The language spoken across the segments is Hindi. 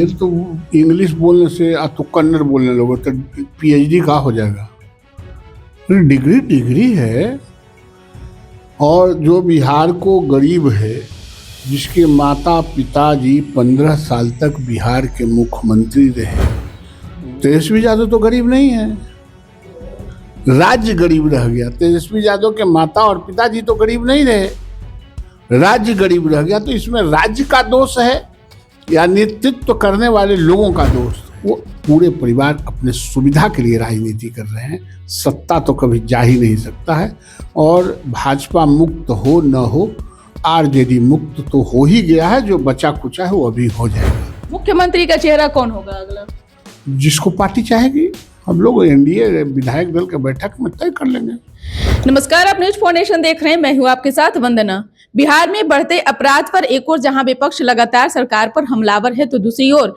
फिर तो इंग्लिश बोलने से तो कन्नड़ बोलने लोगों तो पीएचडी कहाँ हो जाएगा। डिग्री डिग्री है। और जो बिहार को गरीब है, जिसके माता पिताजी 15 साल तक बिहार के मुख्यमंत्री रहे, तेजस्वी यादव तो गरीब नहीं है, राज्य गरीब रह गया। तेजस्वी यादव के माता और पिताजी तो गरीब नहीं रहे, राज्य गरीब रह गया। तो इसमें राज्य का दोष है या नेतृत्व करने वाले लोगों का दोष? वो पूरे परिवार अपने सुविधा के लिए राजनीति कर रहे हैं। सत्ता तो कभी जा ही नहीं सकता है। और भाजपा मुक्त हो न हो, आरजेडी मुक्त तो हो ही गया है। जो बचा कुचा है वो अभी हो जाएगा। मुख्यमंत्री का चेहरा कौन होगा अगला? जिसको पार्टी चाहेगी। हम लोग एनडीए विधायक दल के बैठक में तय कर लेंगे। नमस्कार, आप न्यूज फाउंडेशन देख रहे हैं। मैं हूं आपके साथ वंदना। बिहार में बढ़ते अपराध पर एक ओर जहां विपक्ष लगातार सरकार पर हमलावर है, तो दूसरी ओर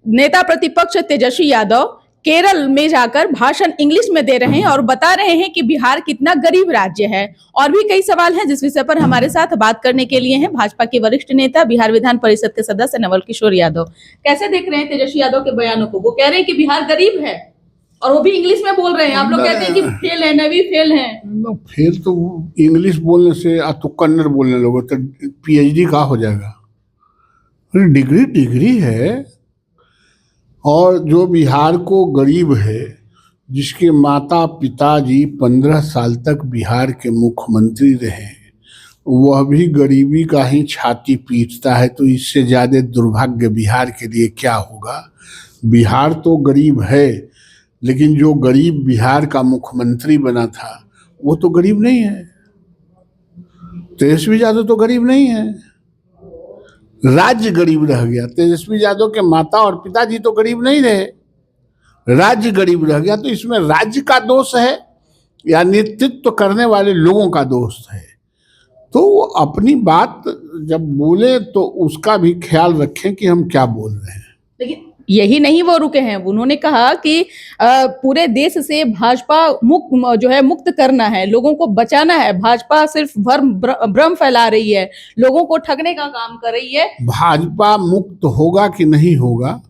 नेता प्रतिपक्ष तेजस्वी यादव केरल में जाकर भाषण इंग्लिश में दे रहे हैं और बता रहे हैं कि बिहार कितना गरीब राज्य है। और भी कई सवाल हैं जिस विषय पर हमारे साथ बात करने के लिए हैं भाजपा के वरिष्ठ नेता, बिहार विधान परिषद के सदस्य नवल किशोर यादव। कैसे देख रहे हैं तेजस्वी यादव के बयानों को? वो कह रहे हैं कि बिहार गरीब है और वो भी इंग्लिश में बोल रहे हैं। आप लोग कहते हैं कि फेल है, नवी फेल है। फेल तो इंग्लिश बोलने से तो कन्नड़ बोलने लोगों तो पीएचडी कहाँ हो जाएगा। डिग्री डिग्री है। और जो बिहार को गरीब है, जिसके माता पिताजी 15 साल तक बिहार के मुख्यमंत्री रहे, वह भी गरीबी का ही छाती पीटता है। तो इससे ज़्यादा दुर्भाग्य बिहार के लिए क्या होगा। बिहार तो गरीब है, लेकिन जो गरीब बिहार का मुख्यमंत्री बना था वो तो गरीब नहीं है। तेजस्वी यादव तो गरीब नहीं है, राज्य गरीब रह गया। तेजस्वी यादव के माता और पिताजी तो गरीब नहीं रहे, राज्य गरीब रह गया। तो इसमें राज्य का दोष है या नेतृत्व करने वाले लोगों का दोष है? तो वो अपनी बात जब बोले तो उसका भी ख्याल रखें कि हम क्या बोल रहे हैं। लेकिन यही नहीं वो रुके हैं। उन्होंने कहा कि पूरे देश से भाजपा मुक्त करना है, लोगों को बचाना है। भाजपा सिर्फ भ्रम फैला रही है, लोगों को ठगने का काम कर रही है। भाजपा मुक्त होगा कि नहीं होगा,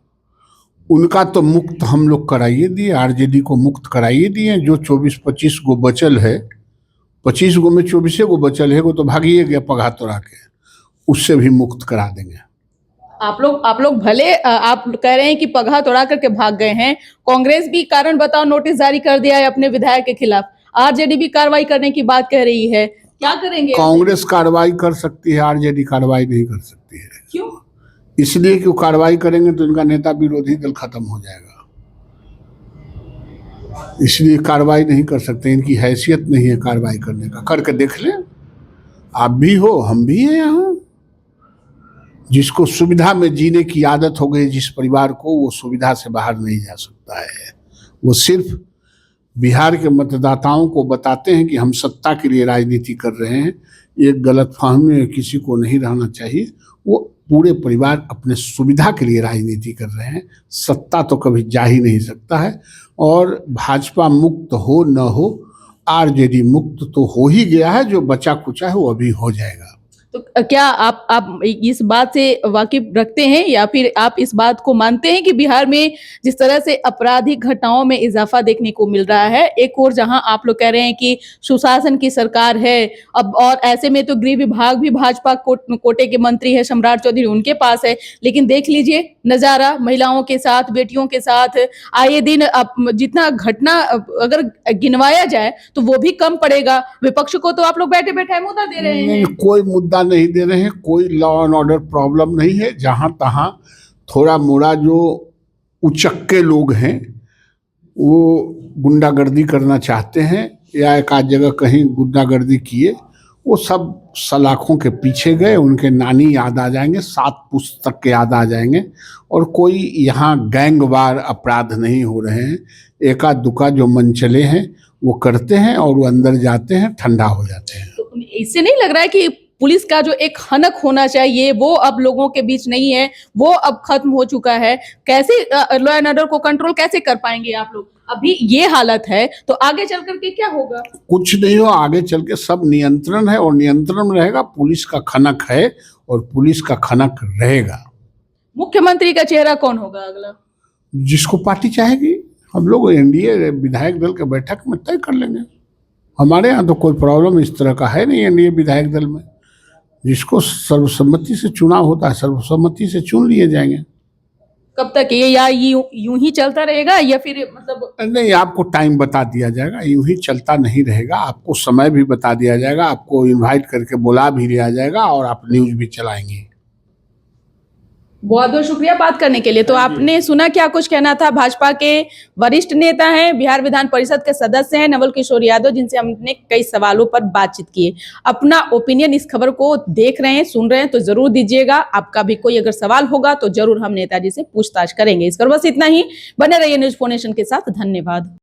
उनका तो मुक्त हम लोग कराइए दिए, आरजेडी को मुक्त कराइए दिए। जो 24-25 गो बचल है, 25 गो में 24 गो बचल है, वो तो भागिए गया पगहा तोड़ा के, उससे भी मुक्त करा देंगे। आप लोग भले आप कह रहे हैं कि पगहा तोड़ा करके भाग गए हैं। कांग्रेस भी कारण बताओ नोटिस जारी कर दिया है अपने विधायक के खिलाफ। आरजेडी भी कार्रवाई करने की बात कह रही है। क्या करेंगे? कांग्रेस कार्रवाई कर सकती है, आरजेडी कार्रवाई नहीं कर सकती है। क्यों? इसलिए कि वो कार्रवाई करेंगे तो इनका नेता विरोधी दल खत्म हो जाएगा, इसलिए कार्रवाई नहीं कर सकते। इनकी हैसियत नहीं है कार्रवाई करने का। करके देख लें, आप भी हो, हम भी हैं यहाँ। जिसको सुविधा में जीने की आदत हो गई, जिस परिवार को, वो सुविधा से बाहर नहीं जा सकता है। वो सिर्फ बिहार के मतदाताओं को बताते हैं कि हम सत्ता के लिए राजनीति कर रहे हैं। एक गलतफहमी में किसी को नहीं रहना चाहिए। वो पूरे परिवार अपने सुविधा के लिए राजनीति कर रहे हैं। सत्ता तो कभी जा ही नहीं सकता है। और भाजपा मुक्त हो न हो, आरजेडी मुक्त तो हो ही गया है। जो बचा कुचा है वो अभी हो जाएगा। तो क्या आप इस बात से वाकिफ रखते हैं या फिर आप इस बात को मानते हैं कि बिहार में जिस तरह से आपराधिक घटनाओं में इजाफा देखने को मिल रहा है, एक और जहां आप लोग कह रहे हैं कि सुशासन की सरकार है अब, और ऐसे में तो गृह विभाग भी भाजपा कोटे के मंत्री है सम्राट चौधरी, उनके पास है। लेकिन देख लीजिए नजारा, महिलाओं के साथ, बेटियों के साथ आए दिन जितना घटना अगर गिनवाया जाए तो वो भी कम पड़ेगा। विपक्ष को तो आप लोग बैठे बैठे मुद्दा दे रहे हैं। कोई मुद्दा नहीं दे रहे हैं, कोई लॉ एंड ऑर्डर प्रॉब्लम नहीं है। जहां तहां थोड़ा मोड़ा जो उचक्के लोग हैं वो गुंडागर्दी करना चाहते हैं या एक आध जगह कहीं गुंडागर्दी किए, वो सब सलाखों के पीछे गए। उनके नानी याद आ जाएंगे, 7 पुस्तक के याद आ जाएंगे। और कोई यहाँ गैंगवार अपराध नहीं हो रहे हैं। एका दुका जो मनचले हैं वो करते हैं और वो अंदर जाते हैं, ठंडा हो जाते हैं। तो इससे नहीं लग रहा है कि पुलिस का जो एक हनक होना चाहिए वो अब लोगों के बीच नहीं है, वो अब खत्म हो चुका है? कैसे लॉ एंड ऑर्डर को कंट्रोल कैसे कर पाएंगे आप लोग? अभी ये हालत है तो आगे चल करके क्या होगा? कुछ नहीं हो, आगे चल के सब नियंत्रण है और नियंत्रण में रहेगा। पुलिस का खनक है और पुलिस का खनक रहेगा। मुख्यमंत्री का चेहरा कौन होगा अगला? जिसको पार्टी चाहेगी, हम लोग एनडीए विधायक दल के बैठक में तय कर लेंगे। हमारे यहाँ तो कोई प्रॉब्लम इस तरह का है नहीं एनडीए विधायक दल में। जिसको सर्वसम्मति से चुनाव होता है, सर्वसम्मति से चुन लिए जाएंगे। कब तक ये या यूं ही चलता रहेगा या फिर मतलब? नहीं, आपको टाइम बता दिया जाएगा, यूं ही चलता नहीं रहेगा। आपको समय भी बता दिया जाएगा, आपको इनवाइट करके बुला भी लिया जाएगा और आप न्यूज भी चलाएंगे। बहुत बहुत शुक्रिया बात करने के लिए। तो आपने सुना क्या कुछ कहना था भाजपा के वरिष्ठ नेता हैं, बिहार विधान परिषद के सदस्य हैं नवल किशोर यादव, जिनसे हमने कई सवालों पर बातचीत की है। अपना ओपिनियन इस खबर को देख रहे हैं, सुन रहे हैं तो जरूर दीजिएगा। आपका भी कोई अगर सवाल होगा तो जरूर हम नेताजी से पूछताछ करेंगे। इस पर बस इतना ही। बने रहिए न्यूज़4नेशन के साथ। धन्यवाद।